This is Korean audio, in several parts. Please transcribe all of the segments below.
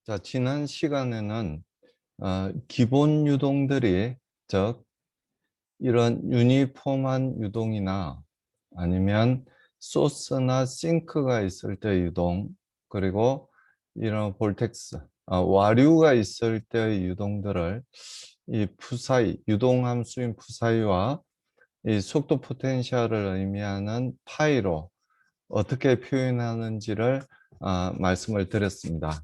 자, 지난 시간에는 기본 유동들이, 즉 이런 유니폼한 유동이나 아니면 소스나 싱크가 있을 때 유동, 그리고 이런 볼텍스, 와류가 있을 때의 유동들을 이 푸사이, 유동함수인 푸사이와 이 속도 포텐셜을 의미하는 파이로 어떻게 표현하는지를 말씀을 드렸습니다.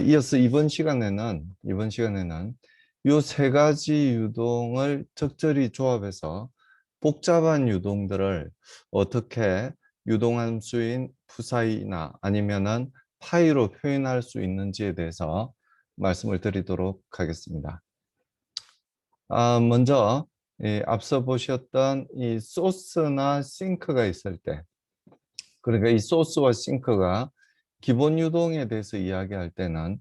이어서 이번 시간에는 이 세 가지 유동을 적절히 조합해서 복잡한 유동들을 어떻게 유동함수인 푸사이나 아니면은 파이로 표현할 수 있는지에 대해서 말씀을 드리도록 하겠습니다. 먼저 앞서 보셨던 이 소스나 싱크가 있을 때, 그러니까 이 소스와 싱크가 기본 유동에 대해서 이야기할 때는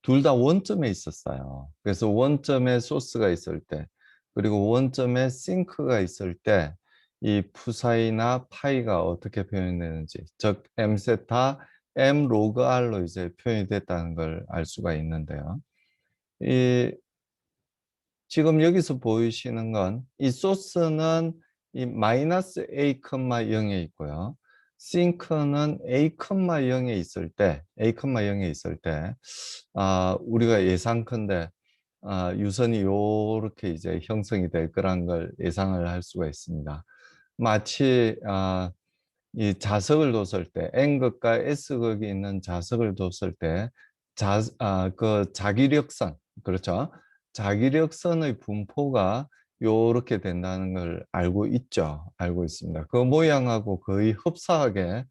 둘 다 원점에 있었어요. 그래서 원점에 소스가 있을 때, 그리고 원점에 싱크가 있을 때 이 푸사이나 파이가 어떻게 표현되는지, 즉 m세타 m 로그 r로 이제 표현이 됐다는 걸 알 수가 있는데요. 이 지금 여기서 보이시는 건 이 소스는 이 마이너스 a, 0에 있고요. 싱크는 a, 0에 있을 때, 우리가 예상컨대 유선이 요렇게 이제 형성이 될 거란 걸 예상을 할 수가 있습니다. 마치 이 자석을 뒀을 때, N극과 S극이 있는 자석을 뒀을 때, 그 자기력선, 그렇죠? 자기력선의 분포가 요렇게 된다는 걸 알고 있죠. 알고 있습니다. 그 모양하고 거의 흡사하게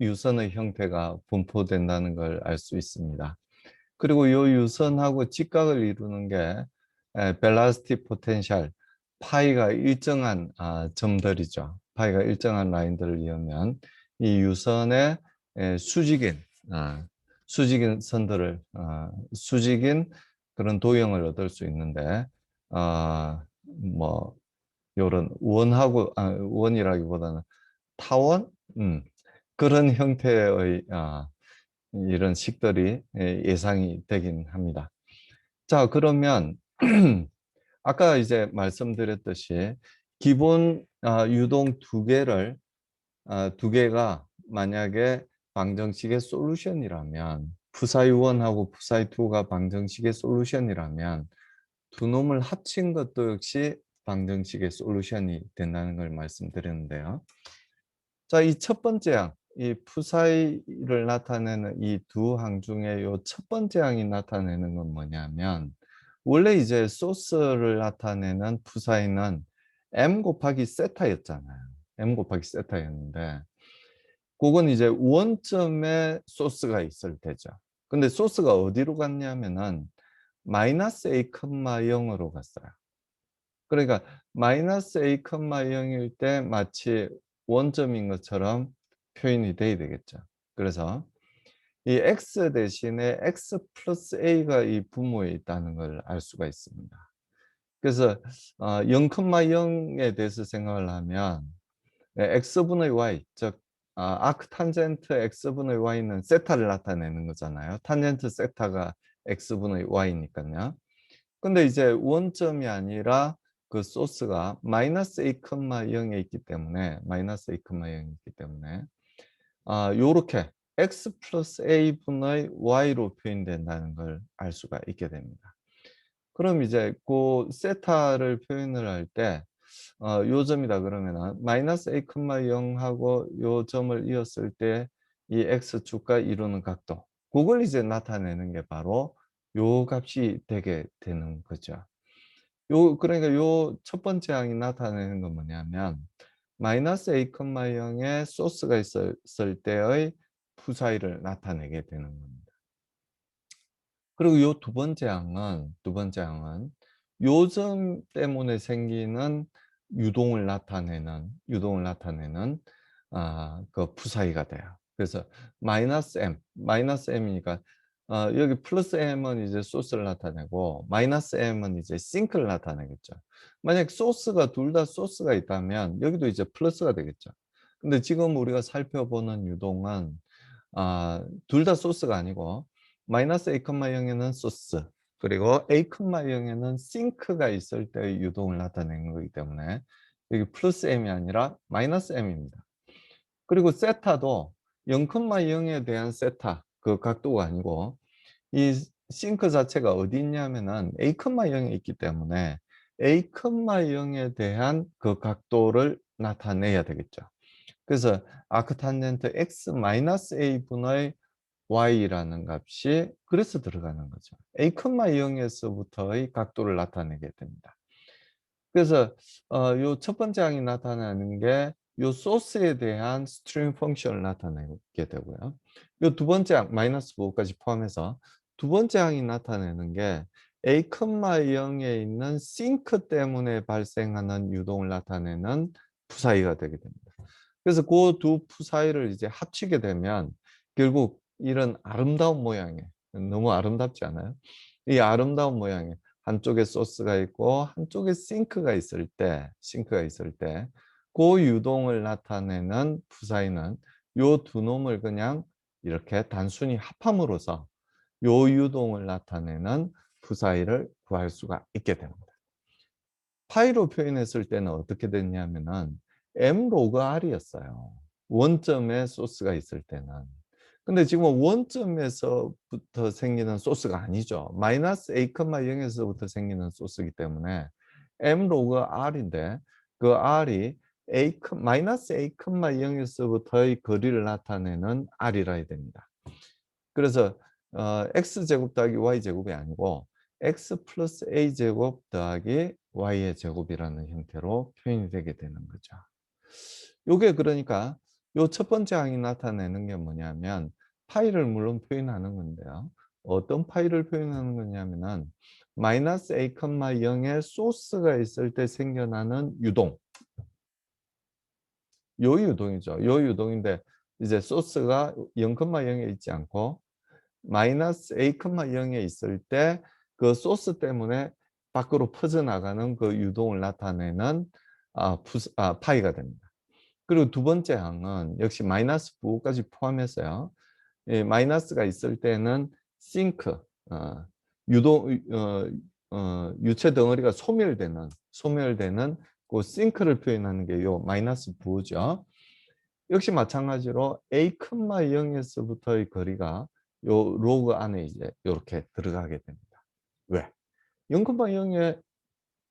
유선의 형태가 분포된다는 걸 알 수 있습니다. 그리고 요 유선하고 직각을 이루는 게 벨라스티 포텐셜, 파이가 일정한 점들이죠. 파이가 일정한 라인들을 이으면 이 유선의 수직인 수직인 선들을 수직인 그런 도형을 얻을 수 있는데 뭐 요런 원이라기보다는 타원 그런 형태의 이런 식들이 예상이 되긴 합니다. 자, 그러면 아까 이제 말씀드렸듯이 기본 유동 두 개가 만약에 방정식의 솔루션이라면, 푸사이1하고 푸사이2가 방정식의 솔루션이라면 두 놈을 합친 것도 역시 방정식의 솔루션이 된다는 걸 말씀드렸는데요. 자, 이 첫 번째 항, 이 푸사이를 나타내는 이 두 항 중에 요 첫 번째 항이 나타내는 건 뭐냐면, 원래 이제 소스를 나타내는 푸사이는 m 곱하기 세타였잖아요. m 곱하기 세타였는데, 그건 이제 원점에 소스가 있을 때죠. 근데 소스가 어디로 갔냐면은 마이너스 a, 0으로 갔어요. 그러니까 마이너스 a, 0일 때 마치 원점인 것처럼 표현이 돼야 되겠죠. 그래서 이 x 대신에 x 플러스 a가 이 부모에 있다는 걸 알 수가 있습니다. 그래서 0,0에 대해서 생각을 하면 x분의 y, 즉 아크 탄젠트 x분의 y는 세타를 나타내는 거잖아요. 탄젠트 세타가 x분의 y니까요. 근데 이제 원점이 아니라 그 소스가 마이너스 a, 0에 있기 때문에 요렇게 x 플러스 a 분의 y로 표현된다는 걸 알 수가 있게 됩니다. 그럼 이제 그 세타를 표현을 할 때 요 점이다 그러면은 마이너스 a, 0하고 요 점을 이었을 때 이 x축과 이루는 각도, 그걸 이제 나타내는 게 바로 요 값이 되게 되는 거죠. 그러니까 요 첫 번째 항이 나타내는 건 뭐냐면 마이너스 a, 0에 소스가 있었을 때의 푸사이를 나타내게 되는 겁니다. 그리고 요 두 번째 항은 요 점 때문에 생기는 유동을 나타내는 그 푸사이가 돼요. 그래서 마이너스 m이니까 여기 플러스 m은 이제 소스를 나타내고 마이너스 m은 이제 싱크를 나타내겠죠. 만약 소스가 둘 다 소스가 있다면 여기도 이제 플러스가 되겠죠. 근데 지금 우리가 살펴보는 유동은 둘 다 소스가 아니고 마이너스 a, 0에는 소스, 그리고 a, 0에는 싱크가 있을 때의 유동을 나타내는 거기 때문에 여기 플러스 m이 아니라 마이너스 m입니다. 그리고 세타도 0,0에 대한 세타, 그 각도가 아니고 이 싱크 자체가 어디 있냐면은 a, 0에 있기 때문에 a, 0에 대한 그 각도를 나타내야 되겠죠. 그래서 아크탄젠트 x-a 분의 y라는 값이 그래서 들어가는 거죠. a, 0에서부터의 각도를 나타내게 됩니다. 그래서 요 첫 번째 항이 나타나는 게 요 소스에 대한 스트림 펑션을 나타내게 되고요. 요 두 번째 항 마이너스 부호까지 포함해서 두 번째 항이 나타내는 게 a, 0에 있는 싱크 때문에 발생하는 유동을 나타내는 푸사이가 되게 됩니다. 그래서 그 두 푸사이를 이제 합치게 되면 결국 이런 아름다운 모양의, 너무 아름답지 않아요? 이 아름다운 모양의 한쪽에 소스가 있고 한쪽에 싱크가 있을 때 그 유동을 나타내는 푸사이는 요 두 놈을 그냥 이렇게 단순히 합함으로써 요 유동을 나타내는 푸사이를 구할 수가 있게 됩니다. 파이로 표현했을 때는 어떻게 됐냐면은 m 로그 r이었어요. 원점에 소스가 있을 때는. 근데 지금 원점에서부터 생기는 소스가 아니죠. 마이너스 a, 0에서부터 생기는 소스이기 때문에 m 로그 r인데 그 r이 마이너스 a, 0에서부터의 거리를 나타내는 r이라 해야 됩니다. 그래서 x제곱 더하기 y제곱이 아니고 x 플러스 a제곱 더하기 y의 제곱이라는 형태로 표현이 되게 되는 거죠. 요게 그러니까 요 첫 번째 항이 나타내는 게 뭐냐면 파이를 물론 표현하는 건데요. 어떤 파이를 표현하는 거냐면은 마이너스 a, 0에 소스가 있을 때 생겨나는 유동. 요 유동이죠. 요 유동인데 이제 소스가 0,0에 있지 않고 마이너스 a, 0에 있을 때 그 소스 때문에 밖으로 퍼져나가는 그 유동을 나타내는 파이가 됩니다. 그리고 두 번째 항은 역시 마이너스 부호까지 포함해서요. 예, 마이너스가 있을 때는 싱크, 유동, 유체 덩어리가 소멸되는 그 싱크를 표현하는 게 요 마이너스 부호죠. 역시 마찬가지로 a, 0에서부터의 거리가 요 로그 안에 이제 이렇게 들어가게 됩니다. 왜? 0,0에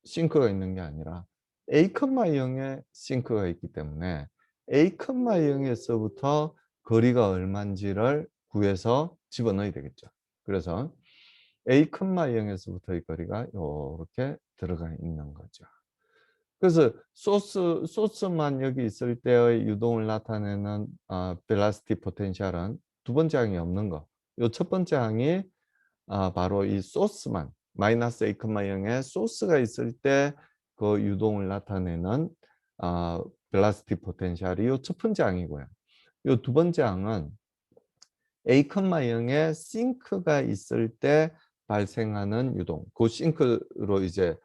싱크가 있는 게 아니라 a, 0에 싱크가 있기 때문에 a, 0에서부터 거리가 얼마인지를 구해서 집어넣어야 되겠죠. 그래서 a, 0에서부터의 거리가 이렇게 들어가 있는 거죠. 그래서 소스만 여기 있을 때의 유동을 나타내는 벨라스티 포텐셜은 두 번째 항이 없는 거. 요 첫 번째 항이 바로 이 소스만 마이너스 a, 0에 소스가 있을 때 그 유동을 나타내는 벨라스티 포텐셜이 요 첫 번째 항이고요. 요 두 번째 항은 a, 0에 싱크가 있을 때 발생하는 유동. 그 싱크로 이제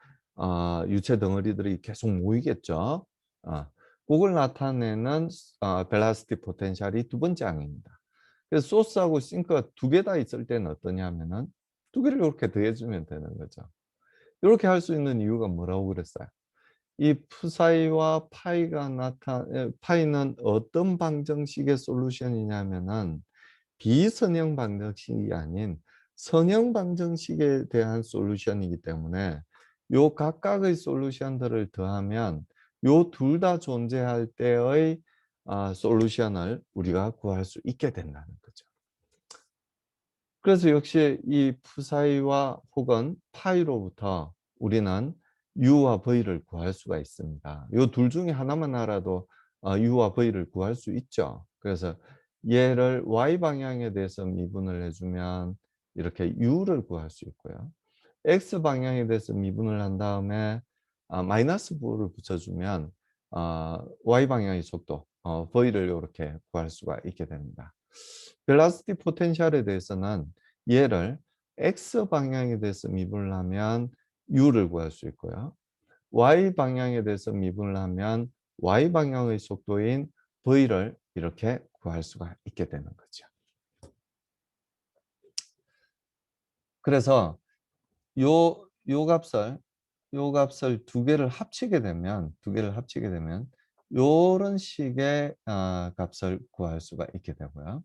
유체 덩어리들이 계속 모이겠죠. 그걸 나타내는 벨라시티 포텐셜이 두 번째 항입니다. 그래서 소스하고 싱크가 두 개 다 있을 때는 어떠냐면은 두 개를 이렇게 더해주면 되는 거죠. 이렇게 할 수 있는 이유가 뭐라고 그랬어요? 이 푸사이와 파이는 어떤 방정식의 솔루션이냐면은 비선형 방정식이 아닌 선형 방정식에 대한 솔루션이기 때문에 요 각각의 솔루션들을 더하면 요 둘 다 존재할 때의 솔루션을 우리가 구할 수 있게 된다는 거죠. 그래서 역시 이 푸사이와 혹은 파이로부터 우리는 u와 v를 구할 수가 있습니다. 요 둘 중에 하나만 알아도 u와 v를 구할 수 있죠. 그래서 얘를 y 방향에 대해서 미분을 해주면 이렇게 u를 구할 수 있고요. x 방향에 대해서 미분을 한 다음에 마이너스 부호를 붙여주면 y 방향의 속도 v를 이렇게 구할 수가 있게 됩니다. 벨라시티 포텐셜에 대해서는 얘를 x 방향에 대해서 미분을 하면 u를 구할 수 있고요. y 방향에 대해서 미분을 하면 y 방향의 속도인 v를 이렇게 구할 수가 있게 되는 거죠. 그래서 요 값을 두 개를 합치게 되면 요런 식의 값을 구할 수가 있게 되고요.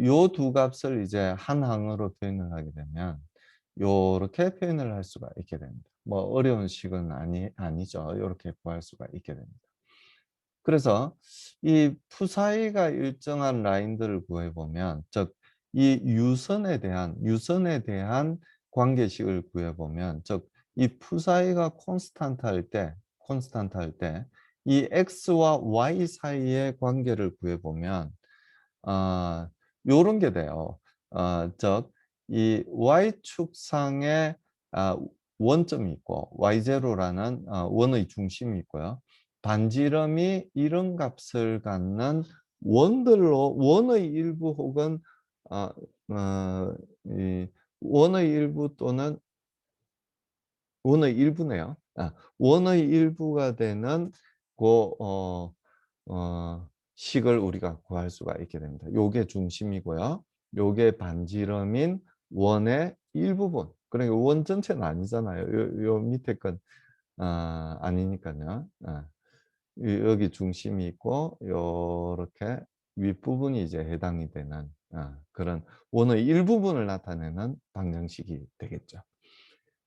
요 두 값을 이제 한 항으로 표현을 하게 되면 요렇게 표현을 할 수가 있게 됩니다. 뭐 어려운 식은 아니죠. 요렇게 구할 수가 있게 됩니다. 그래서 이 푸사이가 일정한 라인들을 구해 보면, 즉 이 유선에 대한 관계식을 구해 보면, 즉 이 푸사이가 콘스탄트 할 때 이 x와 y 사이의 관계를 구해 보면 아 요런 게 돼요. 즉 이 y축상에 아 원점이 있고 y0라는 원의 중심이 있고요. 반지름이 이런 값을 갖는 원의 일부 혹은 아 이 원의 일부 또는 원의 일부네요. 원의 일부가 되는 고 식을 우리가 구할 수가 있게 됩니다. 요게 중심이고요. 요게 반지름인 원의 일부분. 그러니까 원 전체는 아니잖아요. 요 밑에 건 아니니까요. 여기 중심이 있고 요렇게 윗부분이 이제 해당이 되는 그런 원의 일부분을 나타내는 방정식이 되겠죠.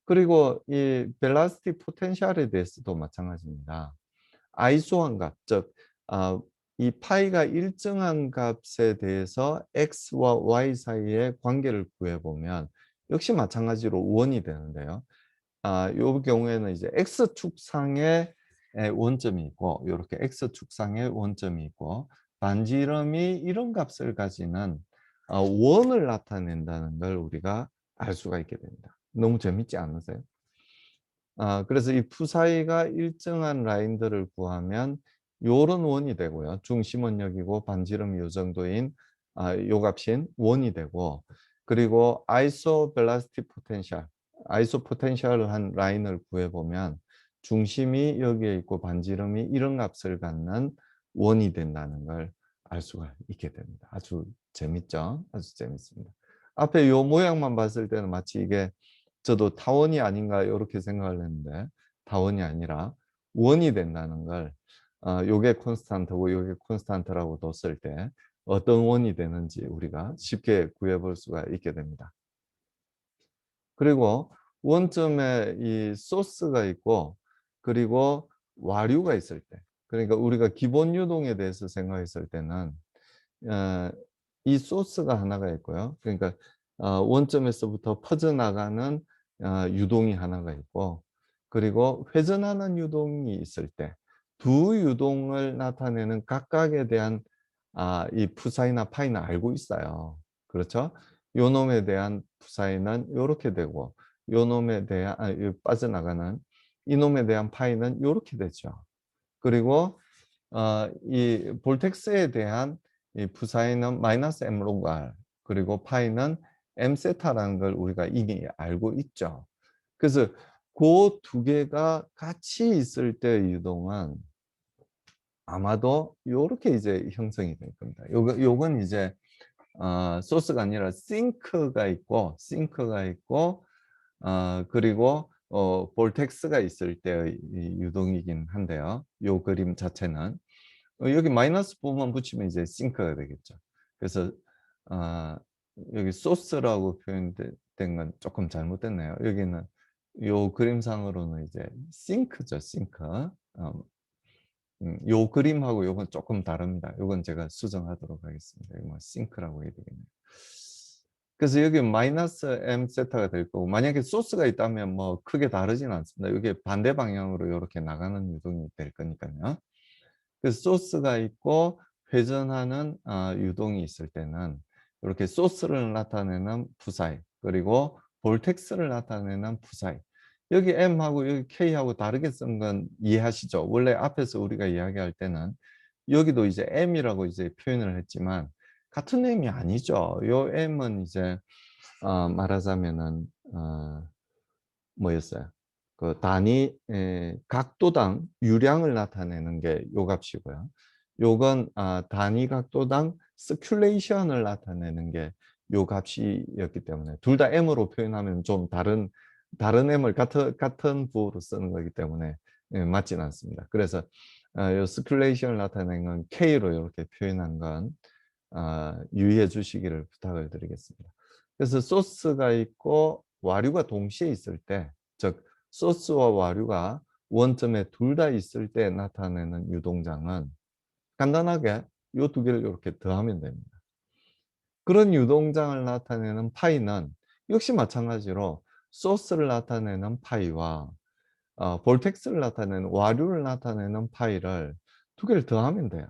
그리고 이 벨라스틱 포텐셜에 대해서도 마찬가지입니다. 아이소한 값, 즉 이 파이가 일정한 값에 대해서 x와 y 사이의 관계를 구해 보면 역시 마찬가지로 원이 되는데요. 요 경우에는 이제 x축상에 원점이 있고, 요렇게 x축상에 원점이 있고, 반지름이 이런 값을 가지는 원을 나타낸다는 걸 우리가 알 수가 있게 됩니다. 너무 재밌지 않으세요? 그래서 이 푸사이가 일정한 라인들을 구하면 요런 원이 되고요. 중심은 여기고 반지름이 요 정도인 요 값인 원이 되고, 그리고 아이소 포텐셜을 한 라인을 구해 보면 중심이 여기에 있고 반지름이 이런 값을 갖는 원이 된다는 걸 알 수가 있게 됩니다. 아주 재밌죠? 아주 재밌습니다. 앞에 요 모양만 봤을 때는 마치 이게 저도 타원이 아닌가 이렇게 생각을 했는데 타원이 아니라 원이 된다는 걸 요게 콘스탄트고 요게 콘스탄트라고 뒀을 때 어떤 원이 되는지 우리가 쉽게 구해 볼 수가 있게 됩니다. 그리고 원점에 이 소스가 있고 그리고 와류가 있을 때, 그러니까 우리가 기본 유동에 대해서 생각했을 때는 어, 이 소스가 하나가 있고요. 그러니까 원점에서부터 퍼져나가는 유동이 하나가 있고, 그리고 회전하는 유동이 있을 때 두 유동을 나타내는 각각에 대한 이 푸사이나 파이는 알고 있어요. 그렇죠? 요 놈에 대한 푸사이는 요렇게 되고, 요 놈에 대한 빠져나가는 이놈에 대한 파이는 요렇게 되죠. 그리고 이 볼텍스에 대한 이 부사에는 마이너스 m 로그 r, 그리고 파이는 m 세타라는 걸 우리가 이미 알고 있죠. 그래서 그 두 개가 같이 있을 때 유동은 아마도 요렇게 이제 형성이 될 겁니다. 요건 이제 소스가 아니라 싱크가 있고 그리고 볼텍스가 있을 때의 이 유동이긴 한데요. 요 그림 자체는 여기 마이너스 부분만 붙이면 이제 싱크가 되겠죠. 그래서 아, 여기 소스라고 표현된 건 조금 잘못됐네요. 여기는 요 그림상으로는 이제 싱크죠, 싱크. 요 그림하고 요건 조금 다릅니다. 요건 제가 수정하도록 하겠습니다. 뭐 싱크라고 해야 되겠네요. 그래서 여기 마이너스 m 세타가 될 거고, 만약에 소스가 있다면 뭐 크게 다르진 않습니다. 이게 반대 방향으로 이렇게 나가는 유동이 될 거니까요. 그래서 소스가 있고 회전하는 유동이 있을 때는 이렇게 소스를 나타내는 푸사이, 그리고 볼텍스를 나타내는 푸사이. 여기 M하고 여기 K하고 다르게 쓴 건 이해하시죠? 원래 앞에서 우리가 이야기할 때는 여기도 이제 M이라고 이제 표현을 했지만 같은 M이 아니죠. 요 M은 이제 말하자면은 뭐였어요? 그 단위 각도당 유량을 나타내는 게 요 값이고요. 요건 단위 각도당 서큘레이션을 나타내는 게 요 값이었기 때문에 둘 다 m으로 표현하면 좀 다른 m을 같은 부호로 쓰는 거기 때문에 맞지는 않습니다. 그래서 요 스큘레이션을 나타낸 건 k로 이렇게 표현한 건 유의해 주시기를 부탁을 드리겠습니다. 그래서 소스가 있고 와류가 동시에 있을 때, 즉 소스와 와류가 원점에 둘 다 있을 때 나타내는 유동장은 간단하게 요 두 개를 이렇게 더하면 됩니다. 그런 유동장을 나타내는 파이는 역시 마찬가지로 소스를 나타내는 파이와 볼텍스를 나타내는 와류를 나타내는 파이를 두 개를 더하면 돼요.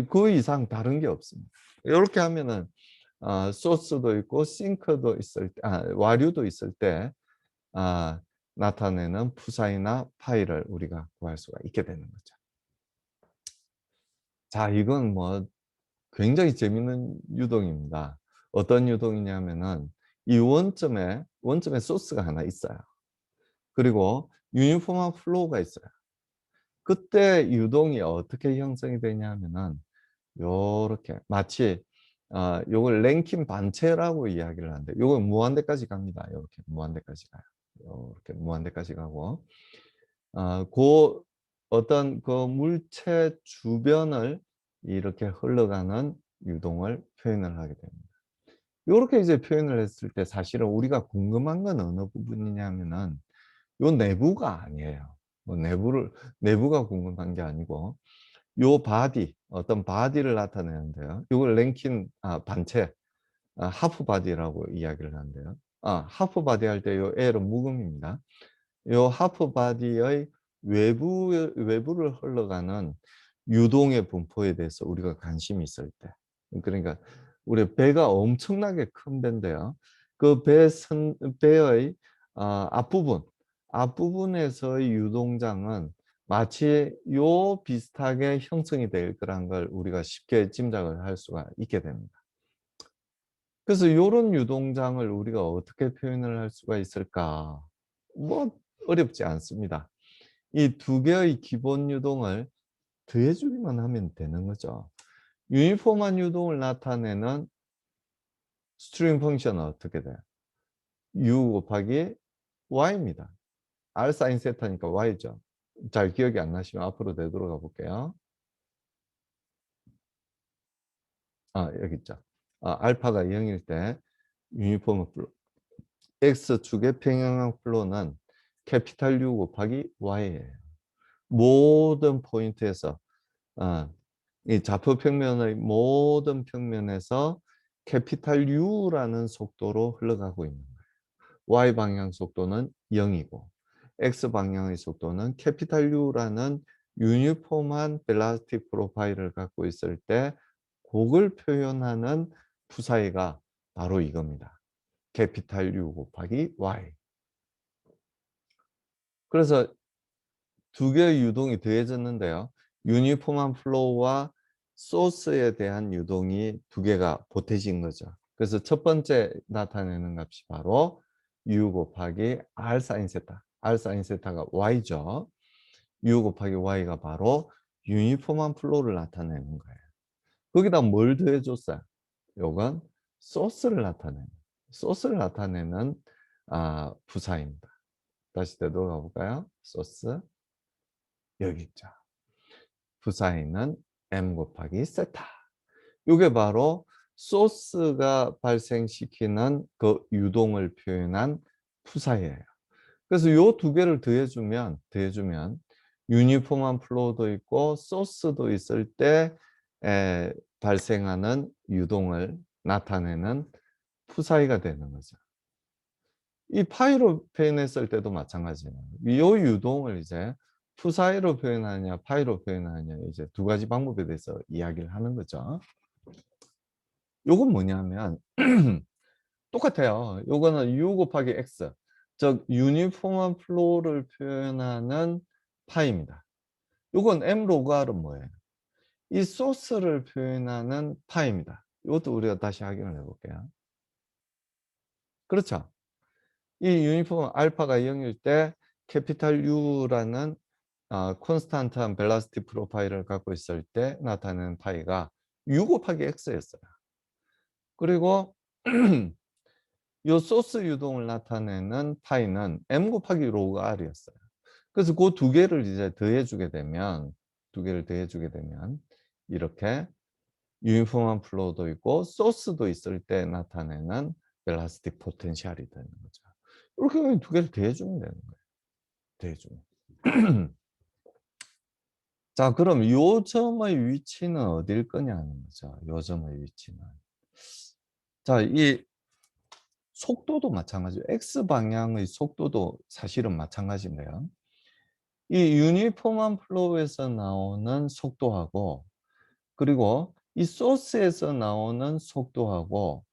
그 이상 다른 게 없습니다. 이렇게 하면은 소스도 있고 싱크도 있을 때, 와류도 있을 때 아, 나타내는 푸사이나 파이를 우리가 구할 수가 있게 되는 거죠. 자, 이건 뭐 굉장히 재밌는 유동입니다. 어떤 유동이냐면은 이 원점에 소스가 하나 있어요. 그리고 유니폼한 플로우가 있어요. 그때 유동이 어떻게 형성이 되냐면은 요렇게 마치 요걸 랭킨 반체라고 이야기를 하는데 요건 무한대까지 갑니다. 요렇게 무한대까지 가요. 요렇게 무한대까지 가고 그 어떤 그 물체 주변을 이렇게 흘러가는 유동을 표현을 하게 됩니다. 요렇게 이제 표현을 했을 때 사실은 우리가 궁금한 건 어느 부분이냐면은 요 내부가 아니에요. 뭐 내부가 궁금한 게 아니고 요 바디, 어떤 바디를 나타내는데요. 요걸 랭킨 반체, 하프 바디라고 이야기를 하는데요. 하프 바디 할 때 요 L은 묵음입니다. 요 하프 바디의 외부를 흘러가는 유동의 분포에 대해서 우리가 관심이 있을 때, 그러니까 우리 배가 엄청나게 큰 배인데요. 그 배의 앞부분에서의 유동장은 마치 요 비슷하게 형성이 될 거란 걸 우리가 쉽게 짐작을 할 수가 있게 됩니다. 그래서 요런 유동장을 우리가 어떻게 표현을 할 수가 있을까? 뭐 어렵지 않습니다. 이 두 개의 기본 유동을 더해주기만 하면 되는 거죠. 유니폼한 유동을 나타내는 스트링 펑션은 어떻게 돼요? U 곱하기 Y입니다. R 사인 세타니까 Y죠. 잘 기억이 안 나시면 앞으로 되돌아가 볼게요. 여기 있죠. 알파가 0일 때 유니폼 플로, X축의 평행한 플로는 캐피탈 U 곱하기 Y예요. 모든 포인트에서 이 좌표 평면의 모든 평면에서 캐피탈 U라는 속도로 흘러가고 있는 거예요. Y 방향 속도는 0이고 X 방향의 속도는 캐피탈 U라는 유니폼한 벨라스틱 프로파일을 갖고 있을 때 그걸 표현하는 푸사이가 바로 이겁니다. 캐피탈 U 곱하기 Y. 그래서 두 개의 유동이 더해졌는데요. 유니폼한 플로우와 소스에 대한 유동이 두 개가 보태진 거죠. 그래서 첫 번째 나타내는 값이 바로 U 곱하기 R 사인 세타. R 사인 세타가 Y죠. U 곱하기 Y가 바로 유니폼한 플로우를 나타내는 거예요. 거기다 뭘 더해줬어요? 요건 소스를 나타내는 부사입니다. 다시 되돌아가 볼까요? 소스. 여기 있죠. 부사에는 m 곱하기 세타. 이게 바로 소스가 발생시키는 그 유동을 표현한 푸사예요. 그래서 요 두 개를 더해주면 유니폼한 플로우도 있고 소스도 있을 때 발생하는 유동을 나타내는 푸사이가 되는 거죠. 이 파이로 표현했을 때도 마찬가지예요. 이 유동을 이제 푸사이로 표현하냐, 파이로 표현하냐, 이제 두 가지 방법에 대해서 이야기를 하는 거죠. 요건 뭐냐면, 똑같아요. 요거는 U 곱하기 X, 즉, 유니폼한 플로우를 표현하는 파이입니다. 요건 M 로그 R은 뭐예요? 이 소스를 표현하는 파이입니다. 이것도 우리가 다시 확인을 해볼게요. 그렇죠. 이 유니폼 알파가 0일 때 캐피탈 U라는 콘스탄트한 벨라스티 프로파일을 갖고 있을 때 나타나는 파이가 U 곱하기 X였어요. 그리고 요 소스 유동을 나타내는 파이는 m 곱하기 로그 r이었어요. 그래서 그 두 개를 이제 더해주게 되면 이렇게 유니폼한 플로우도 있고 소스도 있을 때 나타내는 엘라스틱 포텐셜이 되는 거죠. 이렇게 그냥 두 개를 더해주면 되는 거예요. 더해주면. 자, 그럼 요 점의 위치는 어딜 거냐는 거죠. 요 점의 위치는. 자, 이 속도도 마찬가지예요. X 방향의 속도도 사실은 마찬가지인데요. 이 유니폼한 플로우에서 나오는 속도하고 그리고 이 소스에서 나오는 속도하고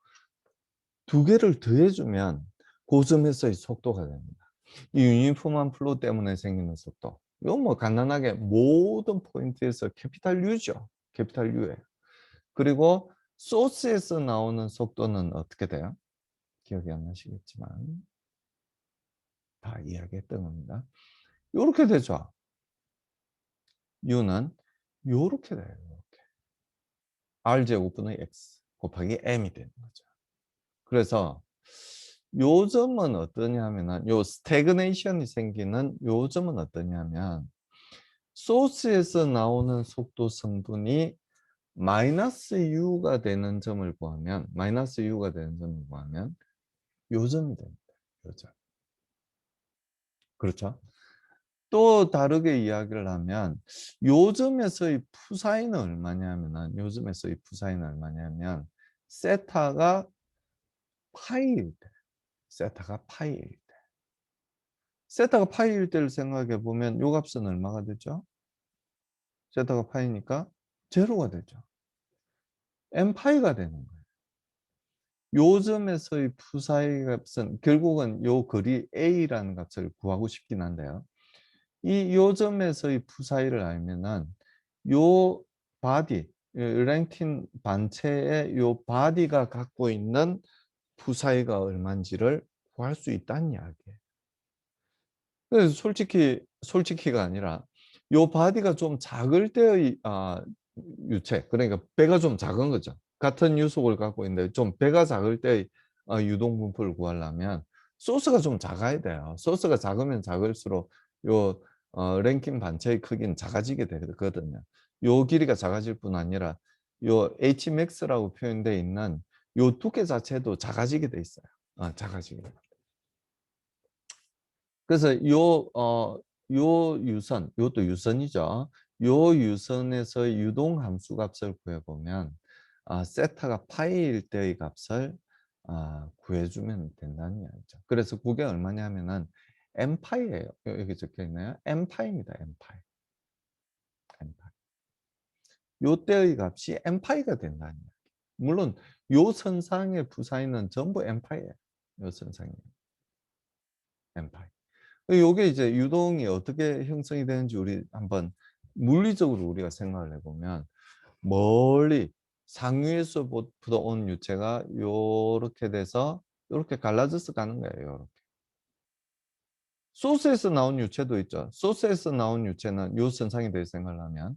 두 개를 더해주면 그 점에서의 속도가 됩니다. 이 유니폼한 플로우 때문에 생기는 속도. 이건 뭐 간단하게 모든 포인트에서 캐피탈 U죠. 캐피탈 U예요. 그리고 소스에서 나오는 속도는 어떻게 돼요? 기억이 안 나시겠지만 다 이야기했던 겁니다. 요렇게 되죠. U는 요렇게 돼요. 요렇게. R제곱분의 X 곱하기 M이 되는 거죠. 그래서 요 점은 어떠냐면은 요 스태그네이션이 생기는 요 점은 어떠냐면 소스에서 나오는 속도 성분이 마이너스 U가 되는 점을 구하면 마이너스 U가 되는 점을 구하면 요 점이 됩니다. 요 점. 그렇죠? 또 다르게 이야기를 하면 요점에서의 푸사인은 얼마냐면은 요점에서의 푸사인은 얼마냐면 세타가 파이일 때 세타가 파이일 때 세타가 파이일 때를 생각해 보면 요 값은 얼마가 되죠? 세타가 파이니까 제로가 되죠. m 파이가 되는 거예요. 요점에서의 푸사이 값은 결국은 요 거리 a라는 값을 구하고 싶긴 한데요. 이 요점에서의 푸사이를 알면은 요 바디, 랭킨 반체의 요 바디가 갖고 있는 푸사이가 얼마인지를 구할 수 있다는 이야기예요. 그래서 솔직히가 아니라 요 바디가 좀 작을 때의 유체, 그러니까 배가 좀 작은 거죠. 같은 유속을 갖고 있는데 좀 배가 작을 때의 유동 분포를 구하려면 소스가 좀 작아야 돼요. 소스가 작으면 작을수록 요 랭킨 반체의 크기는 작아지게 되거든요. 요 길이가 작아질 뿐 아니라 요 Hmax라고 표현되어 있는 요 두께 자체도 작아지게 돼 있어요. 작아지게. 그래서 요 유선, 요것도 유선이죠. 요 유선에서 유동 함수 값을 구해보면 세타가 파이일 때의 값을 구해주면 된다는 이야기죠. 그래서 그게 얼마냐면은 m파이예요. 여기 적혀 있나요? m파이입니다. m파이. m파이. 요 때의 값이 m파이가 된다는 이야기. 물론 요 선상의 부사인은 전부 m파이예요. 요 선상이 m파이. 요게 이제 유동이 어떻게 형성이 되는지 우리 한번 물리적으로 우리가 생각을 해보면 멀리 상위에서부터 온 유체가 요렇게 돼서 요렇게 갈라져서 가는 거예요. 요렇게. 소스에서 나온 유체도 있죠. 소스에서 나온 유체는 요 선상에 대해 생각을 하면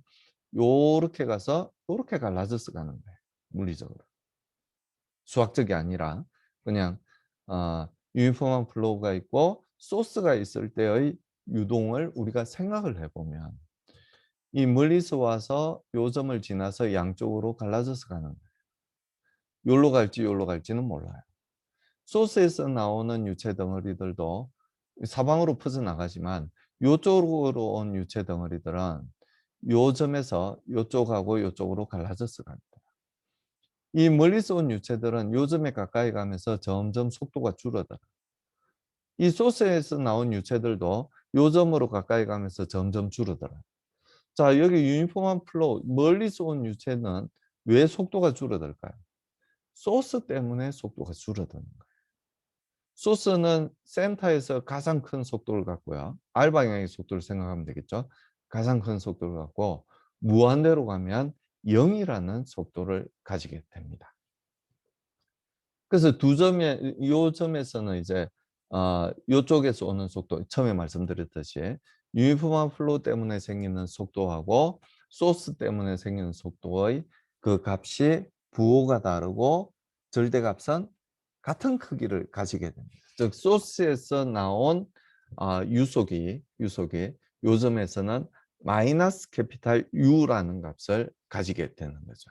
요렇게 가서 요렇게 갈라져서 가는 거예요. 물리적으로. 수학적이 아니라 그냥 유니폼한 플로우가 있고 소스가 있을 때의 유동을 우리가 생각을 해보면 이 멀리서 와서 요 점을 지나서 양쪽으로 갈라져서 가는 거예요. 요로 갈지 요로 갈지는 몰라요. 소스에서 나오는 유체 덩어리들도 사방으로 퍼져나가지만 요쪽으로 온 유체 덩어리들은 요 점에서 요쪽하고 요쪽으로 갈라져서 갑니다. 이 멀리서 온 유체들은 요 점에 가까이 가면서 점점 속도가 줄어들어요. 이 소스에서 나온 유체들도 요 점으로 가까이 가면서 점점 줄어들어요. 자, 여기 유니폼한 플로우, 멀리서 온 유체는 왜 속도가 줄어들까요? 소스 때문에 속도가 줄어드는 거예요. 소스는 센터에서 가장 큰 속도를 갖고요. R 방향의 속도를 생각하면 되겠죠. 가장 큰 속도를 갖고 무한대로 가면 0이라는 속도를 가지게 됩니다. 그래서 두 점에 요 점에서는 이제 요쪽에서 오는 속도 처음에 말씀드렸듯이 유니폼한 플로우 때문에 생기는 속도하고 소스 때문에 생기는 속도의 그 값이 부호가 다르고 절대값은 같은 크기를 가지게 됩니다. 즉 소스에서 나온 유속이 요즘에서는 마이너스 캐피탈 U라는 값을 가지게 되는 거죠.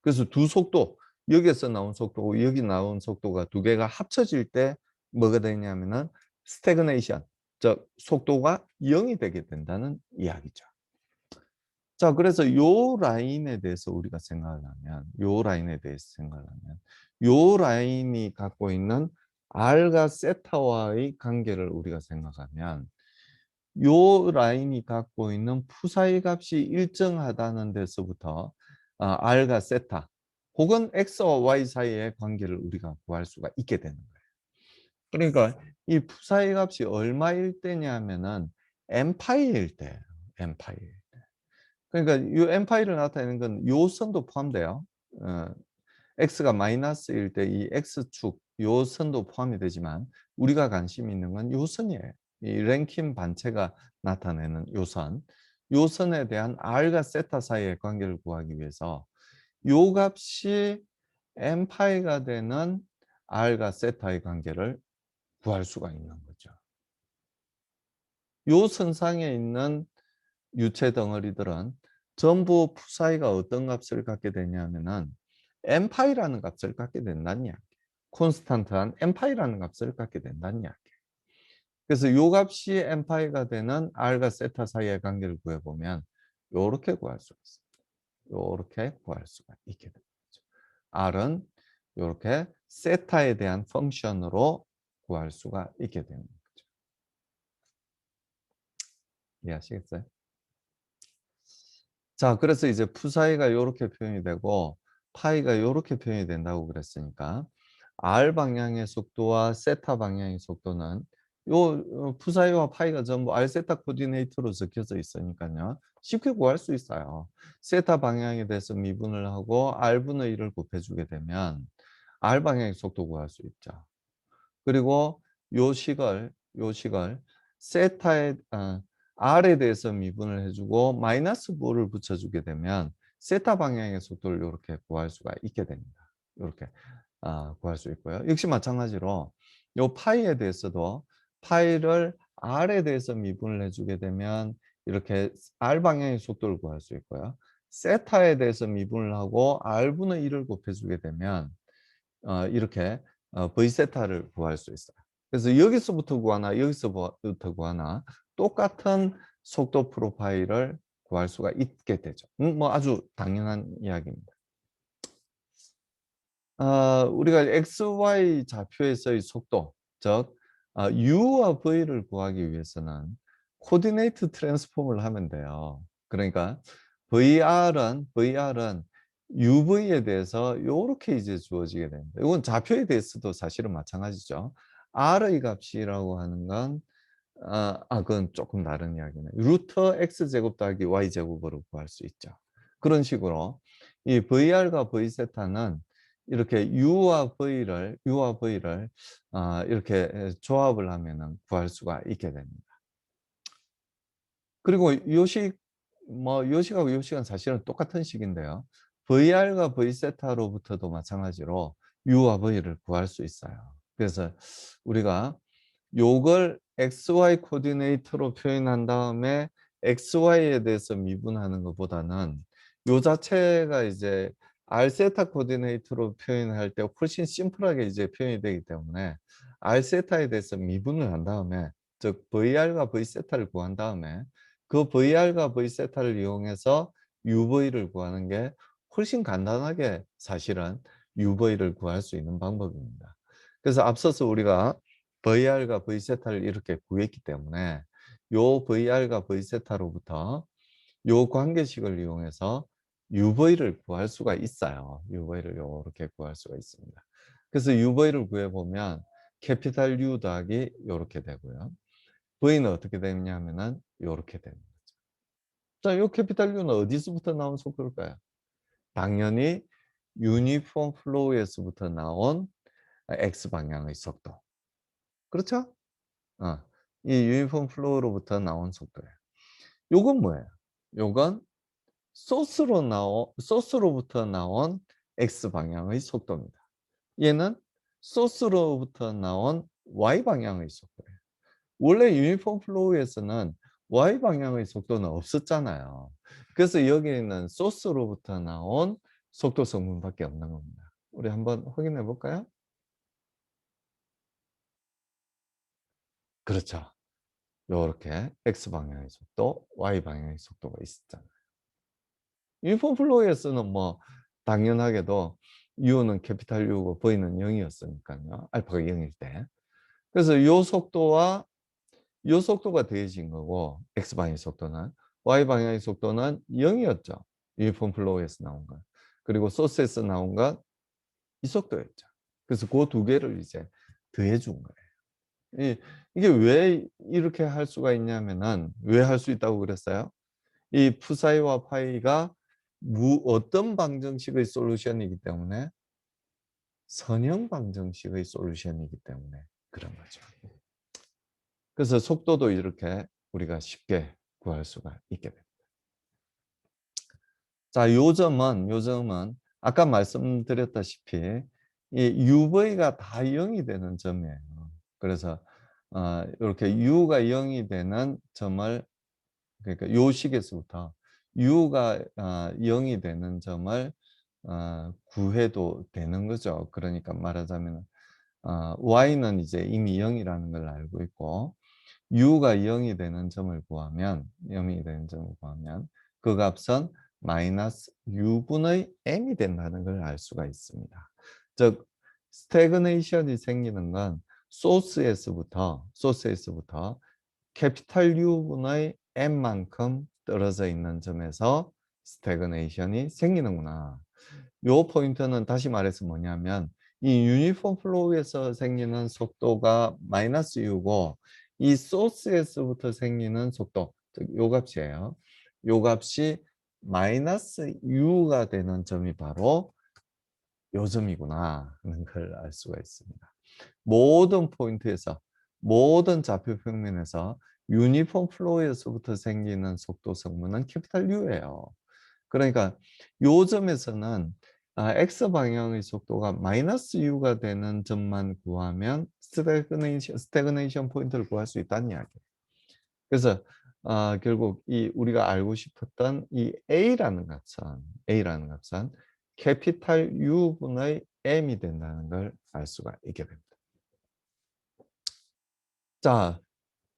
그래서 두 속도, 여기에서 나온 속도고 여기 나온 속도가 두 개가 합쳐질 때 뭐가 되냐면은 스태그네이션, 즉 속도가 0이 되게 된다는 이야기죠. 자, 그래서 요 라인에 대해서 우리가 생각을 하면, 요 라인에 대해서 생각을 하면, 요 라인이 갖고 있는 R과 세타와의 관계를 우리가 생각하면, 요 라인이 갖고 있는 푸사의 값이 일정하다는 데서부터 R과 세타, 혹은 X와 Y 사이의 관계를 우리가 구할 수가 있게 되는 거예요. 그러니까 이 푸사의 값이 얼마일 때냐면은 n파이일 때예요. n파이. 그러니까 이 n파이를 나타내는 건 요 선도 포함돼요. 어, x가 마이너스일 때 이 x축 요 선도 포함이 되지만 우리가 관심 있는 건 요 선이에요. 이 랭킨 반체가 나타내는 요 선. 요 선에 대한 r과 세타 사이의 관계를 구하기 위해서 요 값이 n파이가 되는 r과 세타의 관계를 구할 수가 있는 거죠. 요 선상에 있는 유체 덩어리들은 전부 푸사이가 어떤 값을 갖게 되냐면은 n파이라는 값을 갖게 된다는 이야기. 콘스탄트한 n파이라는 값을 갖게 된다는 이야기. 그래서 요 값이 n파이가 되는 r과 세타 사이의 관계를 구해보면 요렇게 구할 수가 있습니다. 요렇게 구할 수가 있게 됩니다. r은 요렇게 세타에 대한 펑션으로 구할 수가 있게 되는 거죠. 이해하시겠어요? 자, 그래서 이제 푸사이가 요렇게 표현이 되고 파이가 요렇게 표현이 된다고 그랬으니까 R 방향의 속도와 세타 방향의 속도는 푸사이와 파이가 전부 R 세타 코디네이터로 적혀져 있으니까요. 쉽게 구할 수 있어요. 세타 방향에 대해서 미분을 하고 R분의 1을 곱해주게 되면 R 방향의 속도 구할 수 있죠. 그리고 요 식을 세타에 R에 대해서 미분을 해주고 마이너스 5를 붙여주게 되면 세타 방향의 속도를 이렇게 구할 수가 있게 됩니다. 이렇게 구할 수 있고요. 역시 마찬가지로 요 파이에 대해서도 파이를 R에 대해서 미분을 해주게 되면 이렇게 R 방향의 속도를 구할 수 있고요. 세타에 대해서 미분을 하고 R분의 1을 곱해주게 되면 이렇게 V세타를 구할 수 있어요. 그래서 여기서부터 구하나 여기서부터 구하나 똑같은 속도 프로파일을 구할 수가 있게 되죠. 뭐 아주 당연한 이야기입니다. 우리가 XY 좌표에서의 속도, 즉 U와 V를 구하기 위해서는 코디네이트 트랜스폼을 하면 돼요. 그러니까 VR은 UV에 대해서 이렇게 이제 주어지게 됩니다. 이건 좌표에 대해서도 사실은 마찬가지죠. R의 값이라고 하는 건 그건 조금 다른 이야기네. 루트 X제곱 더하기 Y제곱으로 구할 수 있죠. 그런 식으로 이 VR과 V세타는 이렇게 U와 V를 이렇게 조합을 하면은 구할 수가 있게 됩니다. 그리고 요식하고 요식은 사실은 똑같은 식인데요. VR과 V세타로부터도 마찬가지로 U와 V를 구할 수 있어요. 그래서 우리가 요걸 XY 코디네이터로 표현한 다음에 XY에 대해서 미분하는 것보다는 요 자체가 이제 R 세타 코디네이터로 표현할 때 훨씬 심플하게 이제 표현이 되기 때문에 R 세타에 대해서 미분을 한 다음에 즉 VR과 V 세타를 구한 다음에 그 VR과 V 세타를 이용해서 UV를 구하는 게 훨씬 간단하게 사실은 UV를 구할 수 있는 방법입니다. 그래서 앞서서 우리가 VR과 V세타를 이렇게 구했기 때문에 요 VR과 V세타로부터 요 관계식을 이용해서 UV를 구할 수가 있어요. UV를 이렇게 구할 수가 있습니다. 그래서 UV를 구해보면 캐피탈 U 더하기 요렇게 되고요. V는 어떻게 되느냐 하면은 요렇게 됩니다. 자, 요 캐피탈 U는 어디서부터 나온 속도일까요? 당연히 유니폼 플로우에서부터 나온 X 방향의 속도. 그렇죠? 어, 이 유니폼 플로우로부터 나온 속도예요. 요건 뭐예요? 요건 소스로부터 나온 X 방향의 속도입니다. 얘는 소스로부터 나온 y 방향의 속도예요. 원래 유니폼 플로우에서는 y 방향의 속도는 없었잖아요. 그래서 여기는 소스로부터 나온 속도 성분밖에 없는 겁니다. 우리 한번 확인해 볼까요? 그렇죠. 요렇게 x 방향의 속도, y 방향의 속도가 있었잖아요. 유니폼 플로우에서는 뭐 당연하게도 U는 캐피탈 U고 V는 0이었으니까요. 알파가 0일 때. 그래서 요 속도와 요 속도가 더해진 거고 x 방향의 속도는 y 방향의 속도는 0이었죠. 유니폼 플로우에서 나온 건. 그리고 소스에서 나온 건 이 속도였죠. 그래서 그 두 개를 이제 더해 준 거예요. 이게 왜 이렇게 할 수가 있냐면은 왜 할 수 있다고 그랬어요? 이 푸사이와 파이가 어떤 방정식의 솔루션이기 때문에 선형 방정식의 솔루션이기 때문에 그런 거죠. 그래서 속도도 이렇게 우리가 쉽게 구할 수가 있게 됩니다. 자, 요점은 아까 말씀드렸다시피 이 UV가 다 0이 되는 점이에요. 그래서 이렇게 U가 0이 되는 점을 그러니까 요 식에서부터 U가 0이 되는 점을 구해도 되는 거죠. 그러니까 말하자면 Y는 이제 이미 0이라는 걸 알고 있고 U가 0이 되는 점을 구하면 0이 되는 점을 구하면 그 값은 마이너스 U분의 M이 된다는 걸 알 수가 있습니다. 즉 스태그네이션이 생기는 건 소스에서부터 캐피탈 U분의 M만큼 떨어져 있는 점에서 스태그네이션이 생기는구나. 요 포인트는 다시 말해서 뭐냐면 이 유니폼 플로우에서 생기는 속도가 마이너스 U고 이 소스에서부터 생기는 속도, 즉 요 값이에요. 요 값이 마이너스 U가 되는 점이 바로 요 점이구나 하는 걸 알 수가 있습니다. 모든 포인트에서 모든 좌표 평면에서 유니폼 플로우에서부터 생기는 속도 성분은 캐피탈 U예요. 그러니까 요 점에서는 x 방향의 속도가 마이너스 u가 되는 점만 구하면 스태그네이션 포인트를 구할 수 있다는 이야기예요. 그래서 결국 이 우리가 알고 싶었던 이 A라는 값은 캐피탈 U분의 M이 된다는 걸 알 수가 있게 됩니다. 자,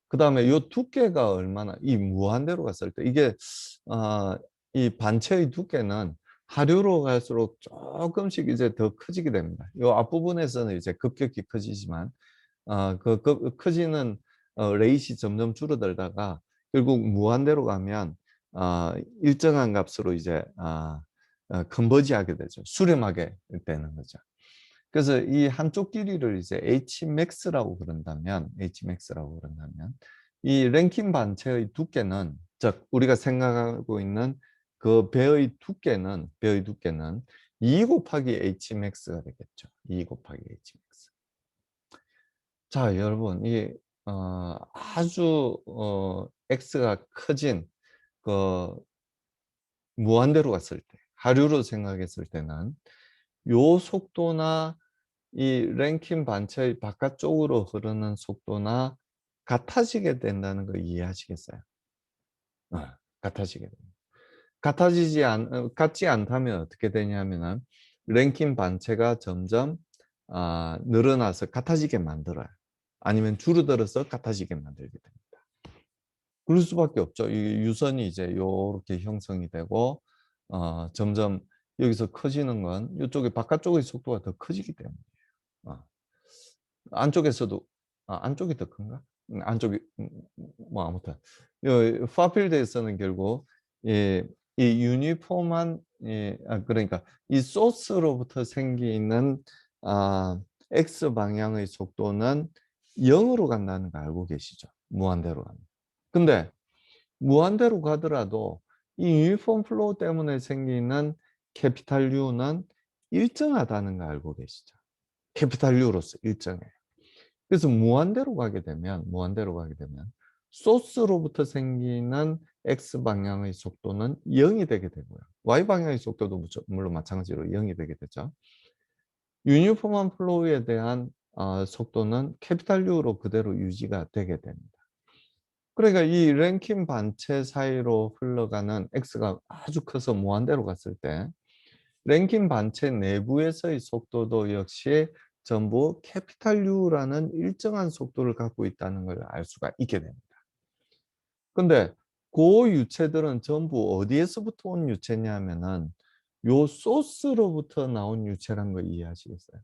그 다음에 요 두께가 얼마나 이 무한대로 갔을 때 이게 이 반체의 두께는 하류로 갈수록 조금씩 이제 더 커지게 됩니다. 요 앞부분에서는 이제 급격히 커지지만 커지는 레이시 점점 줄어들다가 결국 무한대로 가면 일정한 값으로 이제 컨버지하게 되죠. 수렴하게 되는 거죠. 그래서 이 한쪽 길이를 이제 Hmax라고 그런다면 이 랭킨 반체의 두께는 즉 우리가 생각하고 있는 그 배의 두께는 2 곱하기 Hmax가 되겠죠. 2 곱하기 Hmax. 자, 여러분 이 아주 x가 커진 그 무한대로 갔을 때 하류로 생각했을 때는 요 속도나 이 랭킨 반체의 바깥쪽으로 흐르는 속도나 같아지게 된다는 거 이해하시겠어요? 같아지게 됩니다. 같지 않다면 어떻게 되냐면은 랭킨 반체가 점점 늘어나서 같아지게 만들어요. 아니면 줄어들어서 같아지게 만들게 됩니다. 그럴 수밖에 없죠. 이 유선이 이제 요렇게 형성이 되고 점점 여기서 커지는 건 이쪽에 바깥쪽의 속도가 더 커지기 때문이에요. 어. 안쪽에서도 안쪽이 더 큰가? 안쪽이 뭐 아무튼 파필드에서는 결국 이, 이 유니폼한 그러니까 이 소스로부터 생기는 x 방향의 속도는 0으로 간다는 거 알고 계시죠? 무한대로 간다. 근데 무한대로 가더라도 이 유니폼 플로우 때문에 생기는 캐피탈 U는 일정하다는 거 알고 계시죠? 캐피탈 U로서 일정해요. 그래서 무한대로 가게 되면 소스로부터 생기는 x 방향의 속도는 0이 되게 되고요. y 방향의 속도도 물론 마찬가지로 0이 되게 되죠. 유니폼한 플로우에 대한 속도는 캐피탈 U로 그대로 유지가 되게 됩니다. 그러니까 이 랭킨 반체 사이로 흘러가는 X가 아주 커서 무한대로 갔을 때 랭킨 반체 내부에서의 속도도 역시 전부 캐피탈 U라는 일정한 속도를 갖고 있다는 걸 알 수가 있게 됩니다. 근데 그 유체들은 전부 어디에서부터 온 유체냐면은 요 소스로부터 나온 유체란 거 이해하시겠어요?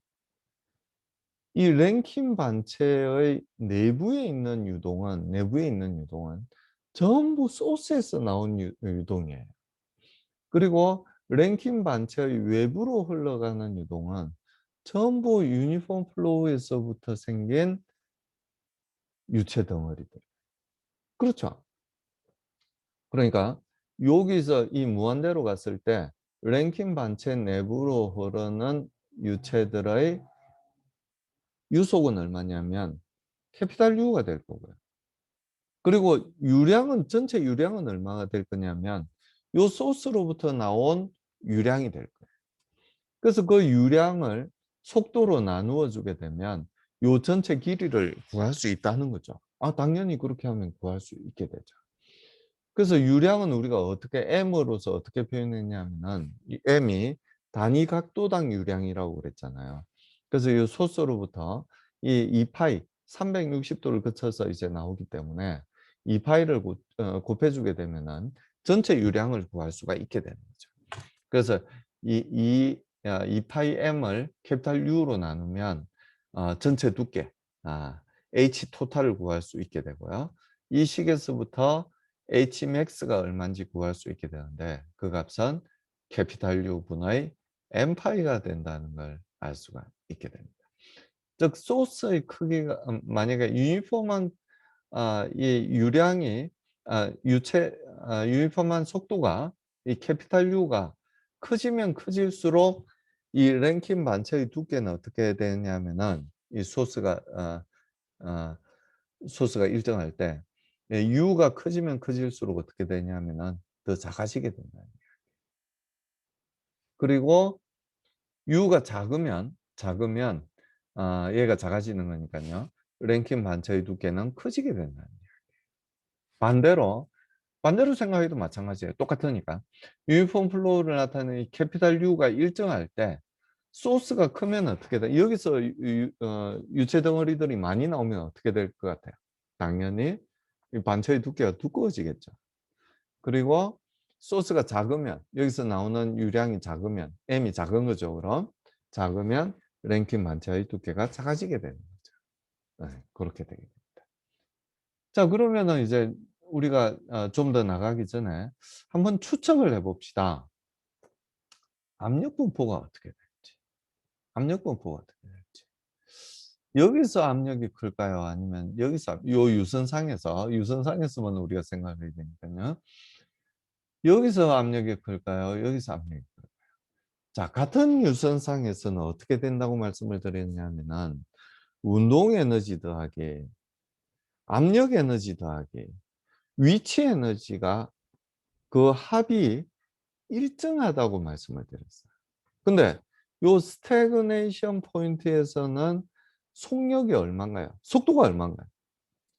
이 랭킨 반체의 내부에 있는 유동은 전부 소스에서 나온 유동이에요. 그리고 랭킨 반체의 외부로 흘러가는 유동은 전부 유니폼 플로우에서부터 생긴 유체 덩어리들. 그렇죠? 그러니까 여기서 이 무한대로 갔을 때 랭킨 반체 내부로 흐르는 유체들의 유속은 얼마냐면 캐피탈 U가 될 거고요. 그리고 유량은 전체 유량은 얼마가 될 거냐면 요 소스로부터 나온 유량이 될 거예요. 그래서 그 유량을 속도로 나누어 주게 되면 요 전체 길이를 구할 수 있다는 거죠. 당연히 그렇게 하면 구할 수 있게 되죠. 그래서 유량은 우리가 어떻게 m으로서 어떻게 표현했냐면은 이 m이 단위 각도당 유량이라고 그랬잖아요. 그래서 이 소스로부터 이 2파이 360도를 거쳐서 이제 나오기 때문에 2파이를 곱해주게 되면은 전체 유량을 구할 수가 있게 되는 거죠. 그래서 이 파이 m을 캐피탈 U로 나누면 전체 두께 H 토탈을 구할 수 있게 되고요. 이 식에서부터 H max가 얼마인지 구할 수 있게 되는데 그 값은 캐피탈 U 분의 m 파이가 된다는 걸 알 수가 있게 됩니다. 즉 소스의 크기가 만약에 유니폼한 이 유량이 유체 유니폼한 속도가 이 캐피탈 U가 커지면 커질수록 이 랭킨 반체의 두께는 어떻게 되냐면은 이 어, 소스가 일정할 때 U가 커지면 커질수록 어떻게 되냐면은 더 작아지게 된다. 그리고 U가 작으면 얘가 작아지는 거니까요. 랭킨 반체의 두께는 커지게 된다. 반대로 생각해도 마찬가지예요. 똑같으니까. 유니폼 플로우를 나타내는 이 캐피탈 U가 일정할 때 소스가 크면 어떻게 돼? 여기서 유체 덩어리들이 많이 나오면 어떻게 될 것 같아요? 당연히 이 반체의 두께가 두꺼워지겠죠. 그리고 소스가 작으면 여기서 나오는 유량이 작으면 m이 작은 거죠. 그럼 작으면 랭킨 반체의 두께가 작아지게 되는 거죠. 네, 그렇게 되게 됩니다. 자, 그러면은 이제 우리가 좀 더 나가기 전에 한번 추측을 해봅시다. 압력 분포가 어떻게 될지. 압력 분포가 어떻게 될지. 여기서 압력이 클까요? 아니면 여기서 요 유선상에서만 우리가 생각해야 되니까요. 여기서 압력이 클까요? 여기서 압력이 클까요? 자, 같은 유선상에서는 어떻게 된다고 말씀을 드렸냐면은 운동 에너지 더하기 압력 에너지 더하기 위치 에너지가 그 합이 일정하다고 말씀을 드렸어요. 근데 요 스태그네이션 포인트에서는 속력이 얼마인가요? 속도가 얼마인가요?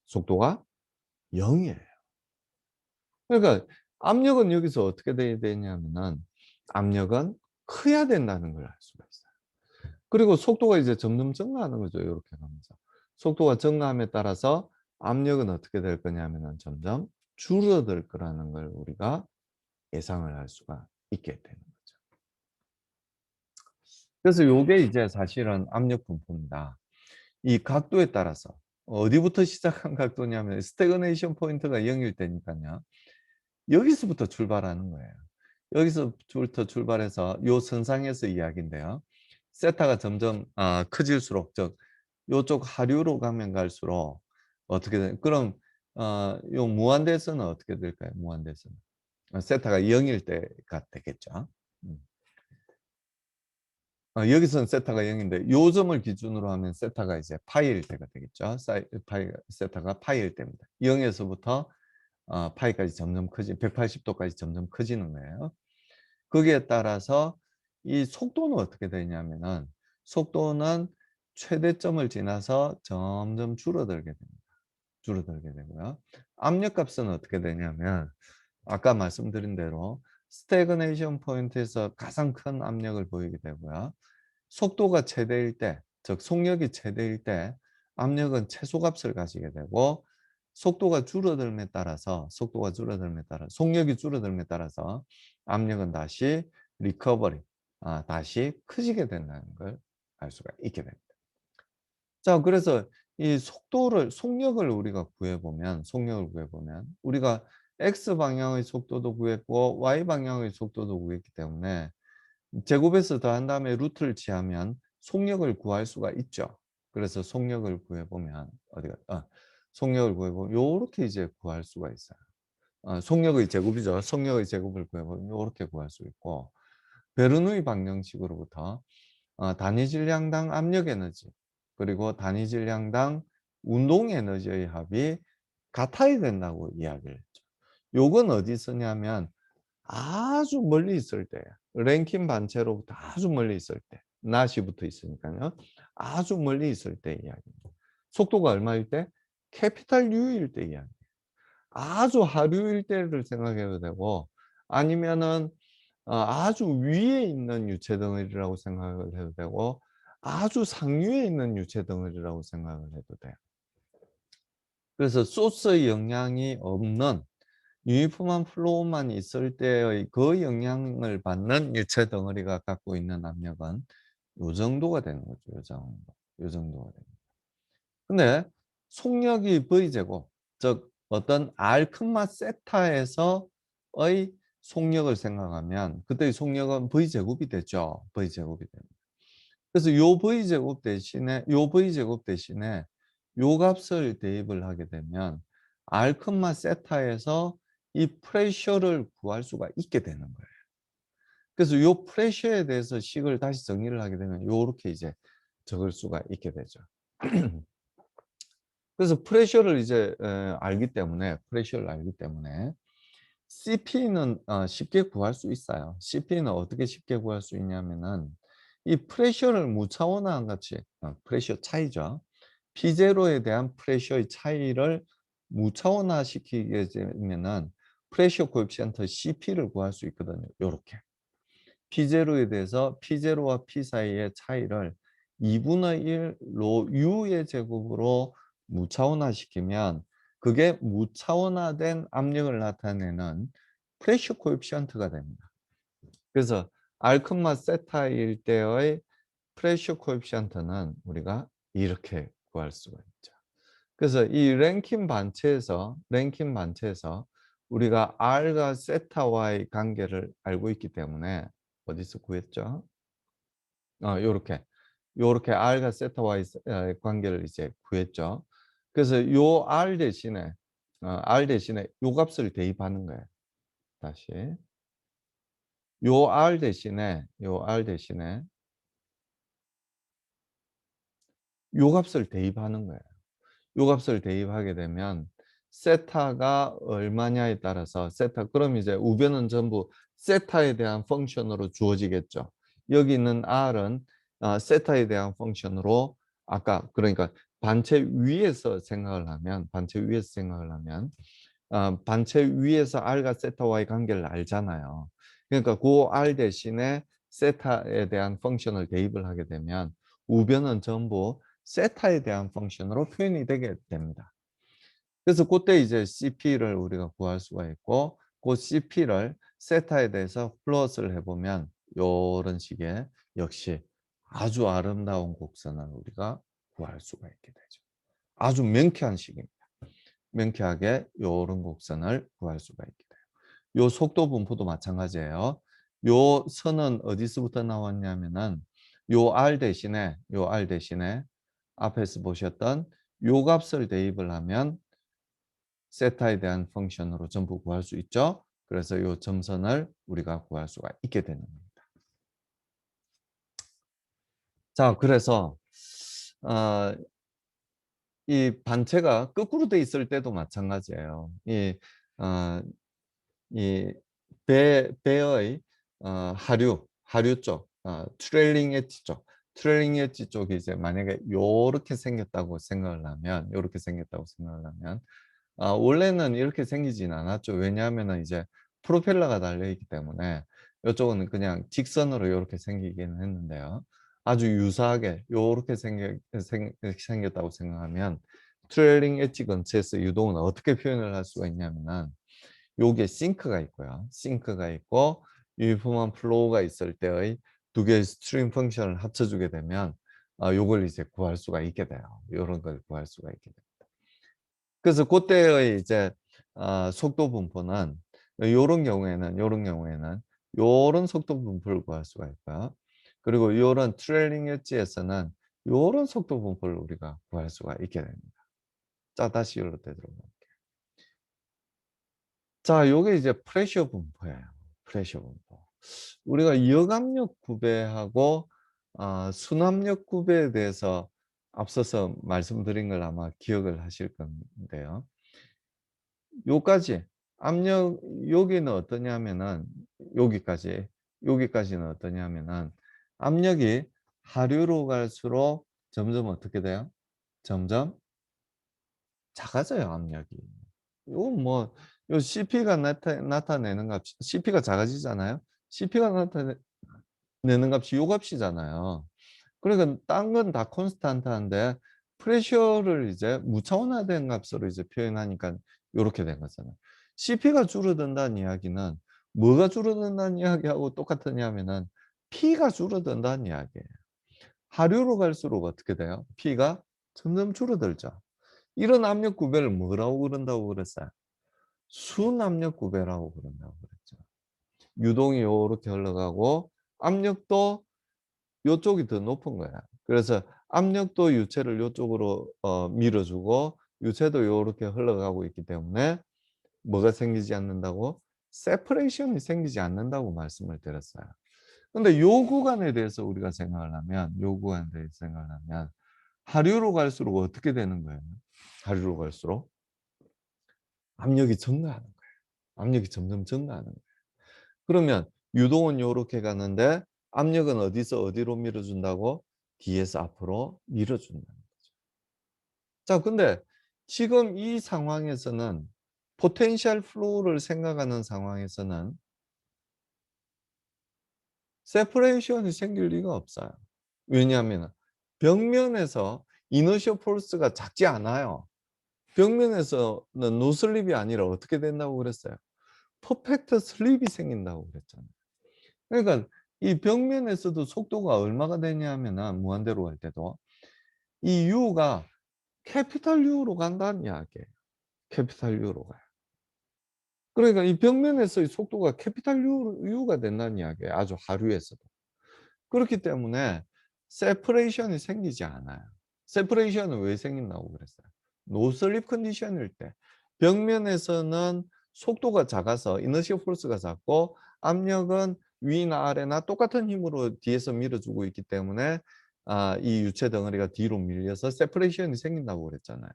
속도가 0이에요. 그러니까 압력은 여기서 어떻게 돼야 되냐면은 압력은 커야 된다는 걸 알 수가 있어요. 그리고 속도가 이제 점점 증가하는 거죠. 이렇게 가면서. 속도가 증가함에 따라서 압력은 어떻게 될 거냐면은 점점 줄어들 거라는 걸 우리가 예상을 할 수가 있게 되는 거죠. 그래서 요게 이제 사실은 압력 분포입니다. 이 각도에 따라서 어디부터 시작한 각도냐면 스태그네이션 포인트가 0일 때니까요. 여기서부터 출발하는 거예요. 여기서부터 출발해서 요 선상에서 이야기인데요. 세타가 점점 커질수록 즉 요쪽 하류로 가면 갈수록 어떻게 돼? 그럼 요 무한대에서는 어떻게 될까요? 무한대에서는 세타가 0일 때가 되겠죠. 음. 여기서는 세타가 0인데 요 점을 기준으로 하면 세타가 이제 파이일 때가 되겠죠. 세타가 파이일 때입니다. 0에서부터 파이까지 점점 180도까지 점점 커지는 거예요. 거기에 따라서 이 속도는 어떻게 되냐면은 속도는 최대점을 지나서 점점 줄어들게 됩니다. 줄어들게 되고요. 압력값은 어떻게 되냐면 아까 말씀드린 대로 스태그네이션 포인트에서 가장 큰 압력을 보이게 되고요. 속도가 최대일 때, 즉 속력이 최대일 때 압력은 최소값을 가지게 되고 속력이 줄어들음에 따라서 압력은 다시 리커버리, 다시 커지게 된다는 걸 알 수가 있게 됩니다. 자, 그래서 이 속력을 우리가 구해보면 우리가 X 방향의 속도도 구했고 Y 방향의 속도도 구했기 때문에 제곱해서 더한 다음에 루트를 취하면 속력을 구할 수가 있죠. 그래서 속력을 구해보면 요렇게 이제 구할 수가 있어요. 속력의 제곱이죠. 속력의 제곱을 구해보면 요렇게 구할 수 있고, 베르누이 방정식으로부터 단위 질량당 압력 에너지 그리고 단위 질량당 운동 에너지의 합이 같아야 된다고 이야기를 했죠. 요건 어디 쓰냐면 아주 멀리 있을 때, 랭킨 반체로부터 아주 멀리 있을 때, 낫이 붙어 있으니까요. 아주 멀리 있을 때 이야기입니다. 속도가 얼마일 때? 캐피탈 U일 때 이야기. 아주 하류일 때를 생각해도 되고, 아니면은 아주 위에 있는 유체 덩어리라고 생각을 해도 되고, 아주 상류에 있는 유체 덩어리라고 생각을 해도 돼요. 그래서 소스의 영향이 없는 유니폼한 플로우만 있을 때의 그 영향을 받는 유체 덩어리가 갖고 있는 압력은 요 정도가 되는 거죠. 요 정도가 됩니다. 근데 속력이 V제곱, 즉 어떤 R 큼마 세타에서의 속력을 생각하면 그때의 속력은 V제곱이 되죠. V제곱이 됩니다. 그래서 요 V제곱 대신에 요 값을 대입을 하게 되면 R 큼마 세타에서 이 프레셔를 구할 수가 있게 되는 거예요. 그래서 요 프레셔에 대해서 식을 다시 정리를 하게 되면 요렇게 이제 적을 수가 있게 되죠. 그래서 프레셔를 알기 때문에 CP는 쉽게 구할 수 있어요. CP는 어떻게 쉽게 구할 수 있냐면은 이 프레셔를 무차원화한 같이 프레셔 차이죠. P0에 대한 프레셔의 차이를 무차원화 시키게 되면은 프레셔 코에피션트 CP를 구할 수 있거든요. 요렇게. P0에 대해서 P0와 P 사이의 차이를 2분의 1로 U의 제곱으로 무차원화시키면 그게 무차원화된 압력을 나타내는 프레셔 코에피션트가 됩니다. 그래서 R, 세타일 때의 프레셔 코에피션트는 우리가 이렇게 구할 수가 있죠. 그래서 이 랭킨 반체에서 우리가 R과 세타와의 관계를 알고 있기 때문에 어디서 구했죠? 요렇게 R과 세타와의 관계를 이제 구했죠. 그래서 요 R 대신에 요 값을 대입하는 거예요. 다시. 요 R 대신에 요 값을 대입하는 거예요. 요 값을 대입하게 되면 세타가 얼마냐에 따라서 그럼 이제 우변은 전부 세타에 대한 펑션으로 주어지겠죠. 여기 있는 R은 세타에 대한 펑션으로 그러니까 반체 위에서 생각을 하면 반체 위에서 R과 세타와의 관계를 알잖아요. 그러니까 그 R 대신에 세타에 대한 펑션을 대입을 하게 되면 우변은 전부 세타에 대한 펑션으로 표현이 되게 됩니다. 그래서 그때 이제 CP를 우리가 구할 수가 있고 그 CP를 세타에 대해서 플러스를 해보면 이런 식의 역시 아주 아름다운 곡선을 우리가 구할 수가 있게 되죠. 아주 명쾌한 식입니다. 명쾌하게 이런 곡선을 구할 수가 있게 돼요. 요 속도 분포도 마찬가지예요. 요 선은 어디서부터 나왔냐면은 요 R 대신에 앞에서 보셨던 요 값을 대입을 하면 세타에 대한 펑션으로 전부 구할 수 있죠. 그래서 요 점선을 우리가 구할 수가 있게 되는 겁니다. 자, 그래서 어, 이 반체가 거꾸로 돼 있을 때도 마찬가지예요. 어, 이 배의 하류 쪽, 트레일링 엣지 쪽, 트레일링 엣지 쪽이 이제 만약에 요렇게 생겼다고 생각을 하면 요렇게 생겼다고 생각을 하면 원래는 이렇게 생기진 않았죠. 왜냐하면은 이제 프로펠러가 달려 있기 때문에 요쪽은 그냥 직선으로 요렇게 생기긴 했는데요. 아주 유사하게 요렇게 생겼다고 생각하면 트레일링 엣지 근처에서 유동은 어떻게 표현을 할 수가 있냐면은 요게 싱크가 있고요. 싱크가 있고 유니폼한 플로우가 있을 때의 두 개의 스트림 펑션을 합쳐주게 되면 요걸 이제 구할 수가 있게 돼요. 요런 걸 구할 수가 있게 돼요. 그래서 고때의 이제 속도 분포는 요런 경우에는 요런 속도 분포를 구할 수가 있고요. 그리고 요런 트레일링 엣지에서는 요런 속도 분포를 우리가 구할 수가 있게 됩니다. 자, 다시 요로 되도록. 자, 요게 이제 프레셔 분포예요. 프레셔 분포. 우리가 역압력 구배하고 순압력 구배에 대해서 앞서서 말씀드린 걸 아마 기억을 하실 건데요. 요까지 압력 여기는 어떠냐면은 여기까지 여기까지는 어떠냐면은 압력이 하류로 갈수록 점점 어떻게 돼요? 점점 작아져요, 압력이. 요 뭐 요 CP가 나타내는 값 CP가 작아지잖아요. CP가 나타내는 값이 요 값이잖아요. 그러니까 딴 건 다 콘스탄트한데 프레셔를 이제 무차원화된 값으로 이제 표현하니까 요렇게 된 거잖아요. CP가 줄어든다는 이야기는 뭐가 줄어든다는 이야기하고 똑같으냐면은 P가 줄어든다는 이야기예요. 하류로 갈수록 어떻게 돼요? P가 점점 줄어들죠. 이런 압력 구배를 뭐라고 그런다고 그랬어요? 순압력 구배라고 그런다고 그랬죠. 유동이 요렇게 흘러가고 압력도 요쪽이 더 높은 거야. 그래서 압력도 유체를 요쪽으로 밀어주고 유체도 요렇게 흘러가고 있기 때문에 뭐가 생기지 않는다고? 세퍼레이션이 생기지 않는다고 말씀을 드렸어요. 근데 요 구간에 대해서 우리가 생각을 하면 요 구간에 대해서 생각을 하면 하류로 갈수록 어떻게 되는 거예요? 하류로 갈수록 압력이 증가하는 거예요. 압력이 점점 증가하는 거예요. 그러면 유동은 요렇게 가는데 압력은 어디서 어디로 밀어준다고? 뒤에서 앞으로 밀어준다는 거죠. 자, 근데 지금 이 상황에서는 포텐셜 플로우를 생각하는 상황에서는 세퍼레이션이 생길 리가 없어요. 왜냐하면 벽면에서 이너셜 포스가 작지 않아요. 벽면에서는 노슬립이 아니라 어떻게 된다고 그랬어요? 퍼펙트 슬립이 생긴다고 그랬잖아요. 그러니까 이 벽면에서도 속도가 얼마가 되냐면은 무한대로 갈 때도 이 U가 캐피탈 U로 간다는 이야기예요. 캐피탈 U로 가요. 그러니까 이 벽면에서의 속도가 캐피탈 U가 된다는 이야기예요. 아주 하류에서도. 그렇기 때문에 세퍼레이션이 생기지 않아요. 세퍼레이션은 왜 생긴다고 그랬어요? 노슬립 컨디션일 때 벽면에서는 속도가 작아서 이너셜 포스가 작고 압력은 위나 아래나 똑같은 힘으로 뒤에서 밀어주고 있기 때문에 이 유체 덩어리가 뒤로 밀려서 세퍼레이션이 생긴다고 그랬잖아요.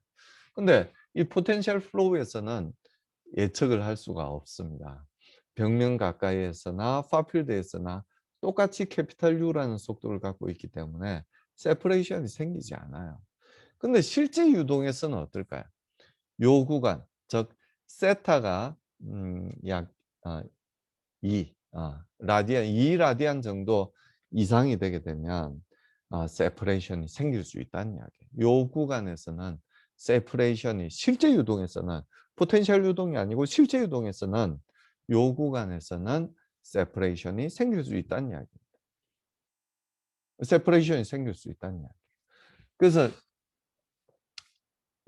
근데 이 포텐셜 플로우에서는 예측을 할 수가 없습니다. 벽면 가까이에서나 파필드에서나 똑같이 캐피탈 U라는 속도를 갖고 있기 때문에 세퍼레이션이 생기지 않아요. 근데 실제 유동에서는 어떨까요? 요 구간, 즉 세타가 약 2, 라디안, 2 라디안 정도 이상이 되게 되면 세퍼레이션이 생길 수 있다는 이야기예요. 요 구간에서는 세퍼레이션이 실제 유동에서는 포텐셜 유동이 아니고 실제 유동에서는 요 구간에서는 세퍼레이션이 생길 수 있다는 이야기입니다. 세퍼레이션이 생길 수 있다는 이야기. 그래서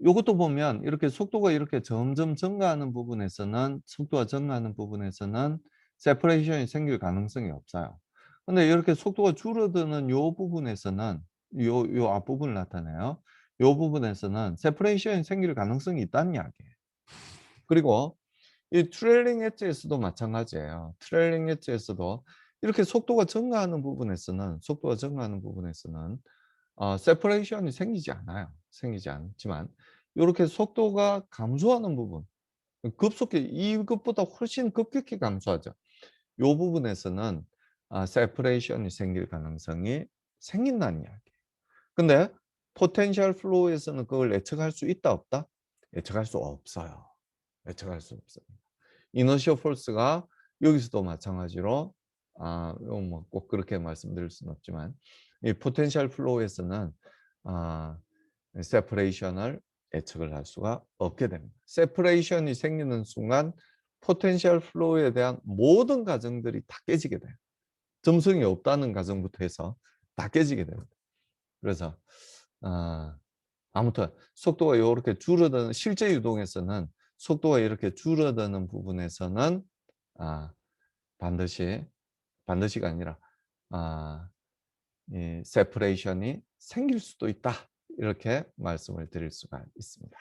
요것도 보면 이렇게 속도가 이렇게 점점 증가하는 부분에서는 속도가 증가하는 부분에서는 세퍼레이션이 생길 가능성이 없어요. 근데 이렇게 속도가 줄어드는 요 부분에서는 요 앞부분을 나타내요. 요 부분에서는 세퍼레이션이 생길 가능성이 있다는 이야기예요. 그리고 이 트레일링 엣지에서도 마찬가지예요. 트레일링 엣지에서도 이렇게 속도가 증가하는 부분에서는 세퍼레이션이 생기지 않아요. 생기지 않지만 요렇게 속도가 감소하는 부분, 급속히 이것보다 훨씬 급격히 감소하죠. 요 부분에서는 세퍼레이션이 생길 가능성이 생긴다는 이야기. 근데 포텐셜 플로우에서는 그걸 예측할 수 있다 없다? 예측할 수 없어요. 예측할 수 없습니다. 이너셜 폴스가 여기서도 마찬가지로 뭐꼭 그렇게 말씀드릴 수는 없지만 이 포텐셜 플로우에서는 세퍼레이션을 예측을 할 수가 없게 됩니다. 세퍼레이션이 생기는 순간 포텐셜 플로우에 대한 모든 가정들이 다 깨지게 돼요. 점성이 없다는 가정부터 해서 다 깨지게 됩니다. 그래서 아무튼 속도가 이렇게 줄어드는 실제 유동에서는 속도가 이렇게 줄어드는 부분에서는 반드시가 아니라 이 세퍼레이션이 생길 수도 있다. 이렇게 말씀을 드릴 수가 있습니다.